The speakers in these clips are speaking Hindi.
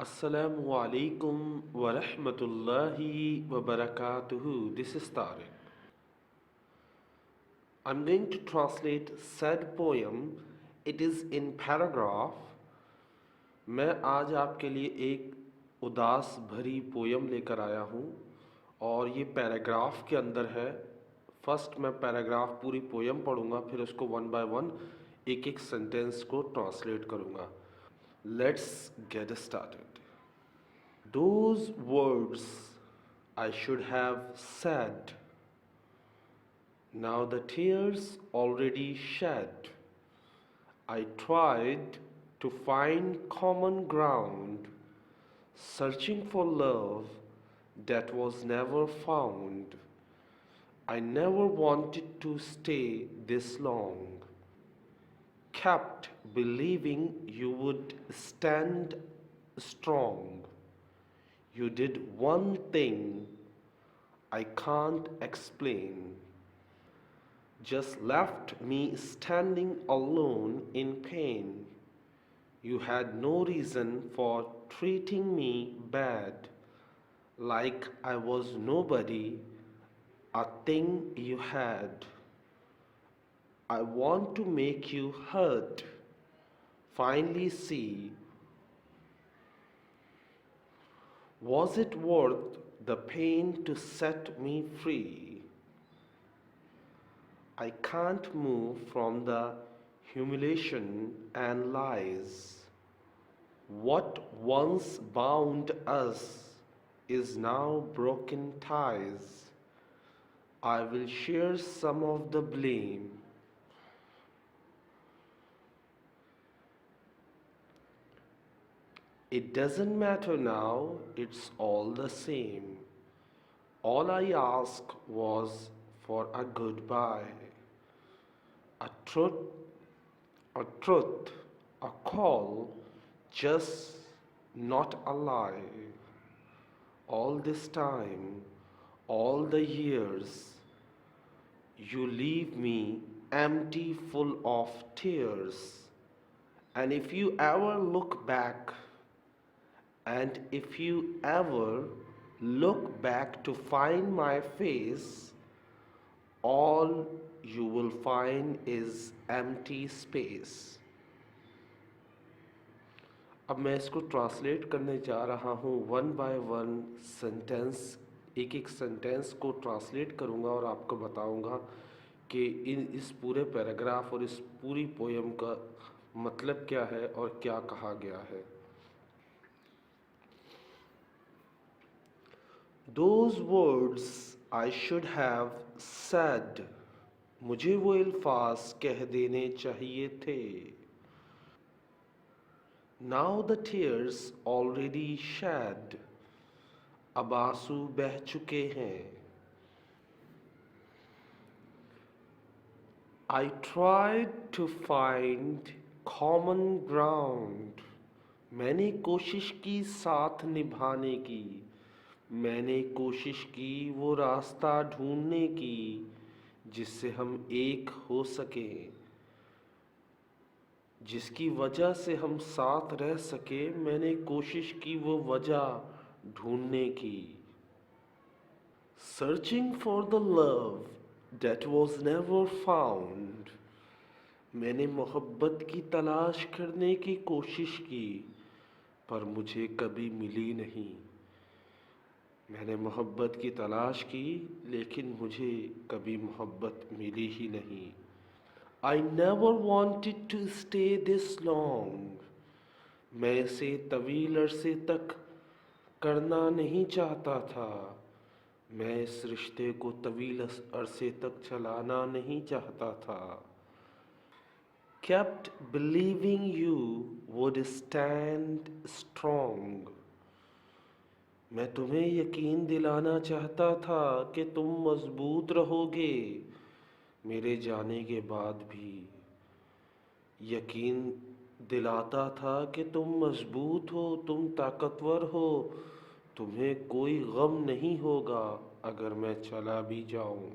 Assalamu alaikum wa rahmatullahi wa barakatuhu. This is Tariq. I'm going to translate said poem. It is in paragraph. मैं आज आपके लिए एक उदास भरी पोयम लेकर आया हूँ और ये पैराग्राफ के अंदर है। फर्स्ट मैं पैराग्राफ पूरी पोयम पढ़ूँगा, फिर उसको वन बाय वन एक एक सेंटेंस को ट्रांसलेट करूँगा। Let's get started. Those words I should have said, now the tears already shed. I tried to find common ground, searching for love that was never found. I never wanted to stay this long, kept believing you would stand strong. You did one thing I can't explain, just left me standing alone in pain. You had no reason for treating me bad, like I was nobody, a thing you had. I want to make you hurt, finally see. Was it worth the pain to set me free? I can't move from the humiliation and lies. What once bound us is now broken ties. I will share some of the blame. It doesn't matter now, it's all the same. All I asked was for a goodbye, a truth, a call, just not a lie. All this time, all the years, you leave me empty, full of tears. And if you ever look back, and if you ever look back to find my face, all you will find is empty space. अब मैं इसको ट्रांसलेट करने जा रहा हूँ वन बाय वन सेंटेंस, एक एक सेंटेंस को ट्रांसलेट करूँगा और आपको बताऊँगा कि इस पूरे पैराग्राफ और इस पूरी पोयम का मतलब क्या है और क्या कहा गया है। Those words I should have said, मुझे वो अल्फाज कह देने चाहिए थे। Now the tears already shed, अब आंसू बह चुके हैं। I tried to find common ground, मैंने कोशिश की साथ निभाने की, मैंने कोशिश की वो रास्ता ढूंढने की जिससे हम एक हो सके, जिसकी वजह से हम साथ रह सके। मैंने कोशिश की वो वजह ढूंढने की। Searching for the love that was never found, मैंने मोहब्बत की तलाश करने की कोशिश की पर मुझे कभी मिली नहीं। मैंने मोहब्बत की तलाश की लेकिन मुझे कभी मोहब्बत मिली ही नहीं। I never wanted to stay this long, मैं इसे तवील अरसे तक करना नहीं चाहता था, मैं इस रिश्ते को तवील अरसे तक चलाना नहीं चाहता था। Kept believing you would stand strong, मैं तुम्हें यकीन दिलाना चाहता था कि तुम मजबूत रहोगे। मेरे जाने के बाद भी यकीन दिलाता था कि तुम मजबूत हो, तुम ताकतवर हो, तुम्हें कोई गम नहीं होगा अगर मैं चला भी जाऊं।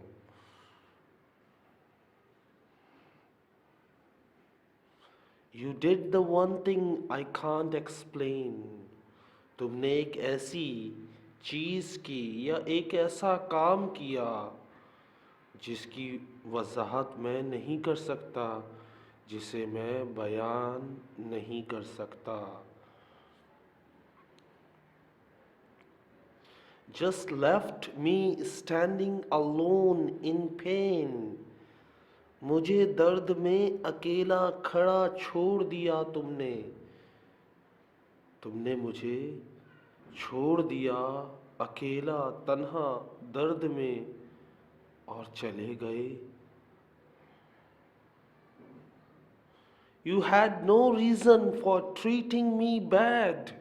You did the one thing I can't explain, तुमने एक ऐसी चीज़ की या एक ऐसा काम किया जिसकी वजाहत मैं नहीं कर सकता, जिसे मैं बयान नहीं कर सकता। Just left me standing alone in pain. मुझे दर्द में अकेला खड़ा छोड़ दिया तुमने। तुमने मुझे छोड़ दिया अकेला तन्हा दर्द में और चले गए। You had no reason for treating me bad.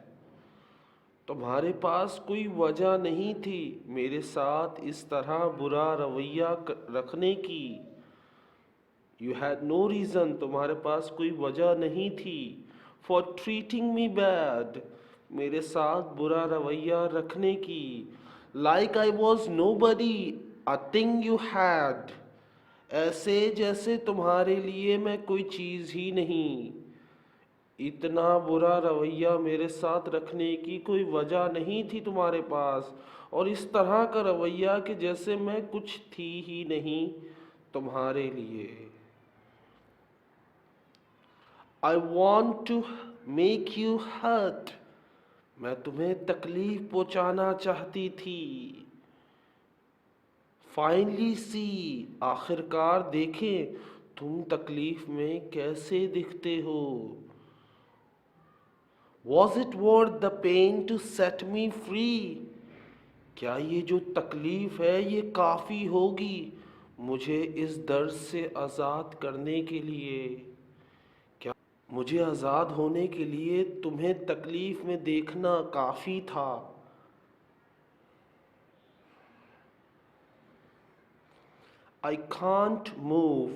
तुम्हारे पास कोई वजह नहीं थी मेरे साथ इस तरह बुरा रवैया रखने की। You had no reason, तुम्हारे पास कोई वजह नहीं थी for treating me bad, मेरे साथ बुरा रवैया रखने की। Like I was nobody, a thing you had, ऐसे जैसे तुम्हारे लिए मैं कोई चीज़ ही नहीं। इतना बुरा रवैया मेरे साथ रखने की कोई वजह नहीं थी तुम्हारे पास, और इस तरह का रवैया कि जैसे मैं कुछ थी ही नहीं तुम्हारे लिए। I want to make you hurt, मैं तुम्हें तकलीफ पहुंचाना चाहती थी। Finally see, आखिरकार देखें तुम तकलीफ में कैसे दिखते हो। Was it worth the pain to set me free? क्या ये जो तकलीफ है ये काफ़ी होगी मुझे इस दर्द से आज़ाद करने के लिए? क्या मुझे आज़ाद होने के लिए तुम्हें तकलीफ में देखना काफ़ी था? I can't move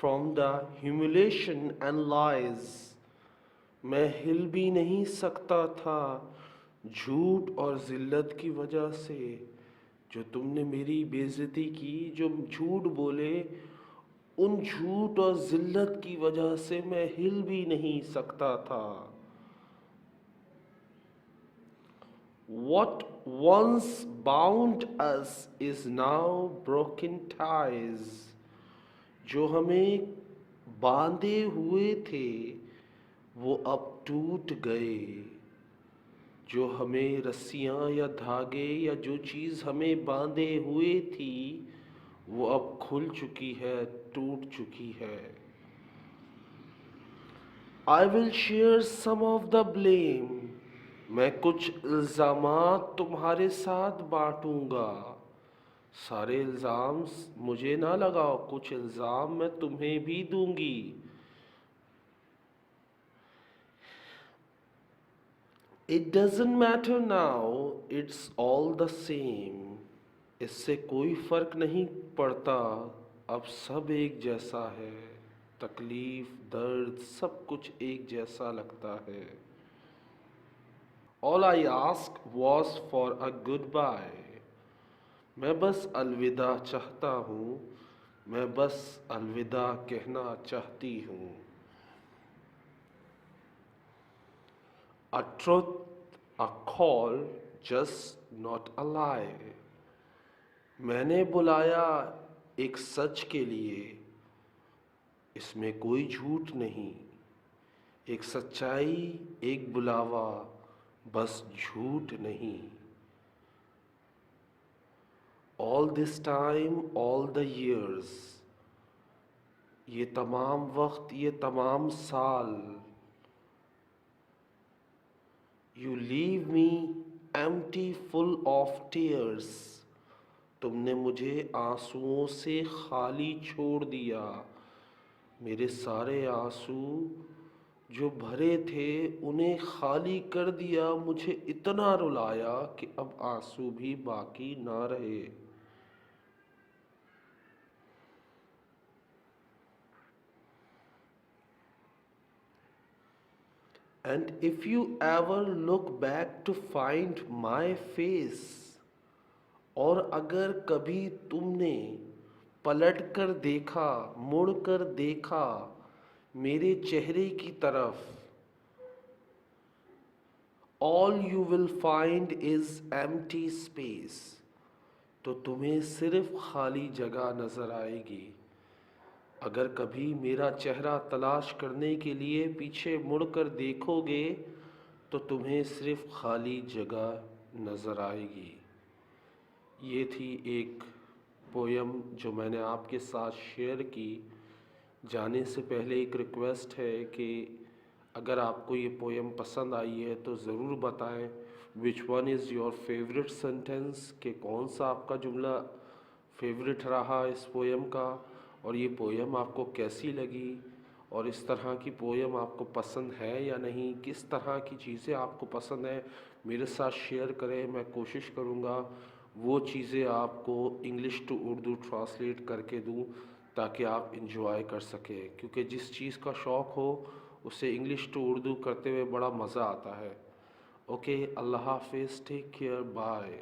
from the humiliation and lies. मैं हिल भी नहीं सकता था झूठ और ज़िल्लत की वजह से। जो तुमने मेरी बेइज्जती की, जो झूठ बोले, उन झूठ और ज़िल्लत की वजह से मैं हिल भी नहीं सकता था। What once bound us is now broken ties. जो हमें बांधे हुए थे वो अब टूट गए। जो हमें रस्सियाँ या धागे या जो चीज़ हमें बांधे हुए थी वो अब खुल चुकी है, टूट चुकी है। I will share some of the blame. मैं कुछ इल्ज़ामात तुम्हारे साथ बांटूंगा। सारे इल्ज़ाम मुझे ना लगाओ, कुछ इल्ज़ाम मैं तुम्हें भी दूंगी। It doesn't matter now, it's all the same. इससे कोई फ़र्क नहीं पड़ता, अब सब एक जैसा है। तकलीफ़, दर्द, सब कुछ एक जैसा लगता है। All I asked was for a goodbye. मैं बस अलविदा चाहता हूँ, मैं बस अलविदा कहना चाहती हूँ। A truth, a call, just not a lie. मैंने बुलाया एक सच के लिए, इसमें कोई झूठ नहीं। एक सच्चाई, एक बुलावा, बस झूठ नहीं। All this time, all the years, ये तमाम वक्त, ये तमाम साल। You leave me empty, full of tears. तुमने मुझे आंसुओं से खाली छोड़ दिया। मेरे सारे आंसू जो भरे थे उन्हें खाली कर दिया। मुझे इतना रुलाया कि अब आंसू भी बाकी ना रहे। And if you ever look back to find my face, और अगर कभी तुमने पलट कर देखा, मुड़ कर देखा मेरे चेहरे की तरफ, all you will find is empty space, तो तुम्हें सिर्फ खाली जगह नज़र आएगी। अगर कभी मेरा चेहरा तलाश करने के लिए पीछे मुड़कर देखोगे तो तुम्हें सिर्फ खाली जगह नज़र आएगी। ये थी एक पोयम जो मैंने आपके साथ शेयर की। जाने से पहले एक रिक्वेस्ट है कि अगर आपको ये पोयम पसंद आई है तो ज़रूर बताएं which one is your favourite sentence, कि कौन सा आपका जुमला फेवरेट रहा इस पोयम का, और ये पोयम आपको कैसी लगी, और इस तरह की पोयम आपको पसंद है या नहीं, किस तरह की चीज़ें आपको पसंद है मेरे साथ शेयर करें। मैं कोशिश करूँगा वो चीज़ें आपको इंग्लिश टू उर्दू ट्रांसलेट करके दूँ ताकि आप इंजॉय कर सकें, क्योंकि जिस चीज़ का शौक़ हो उसे इंग्लिश टू उर्दू करते हुए बड़ा मज़ा आता है। ओके, अल्लाह हाफिज़, टेक केयर, बाय।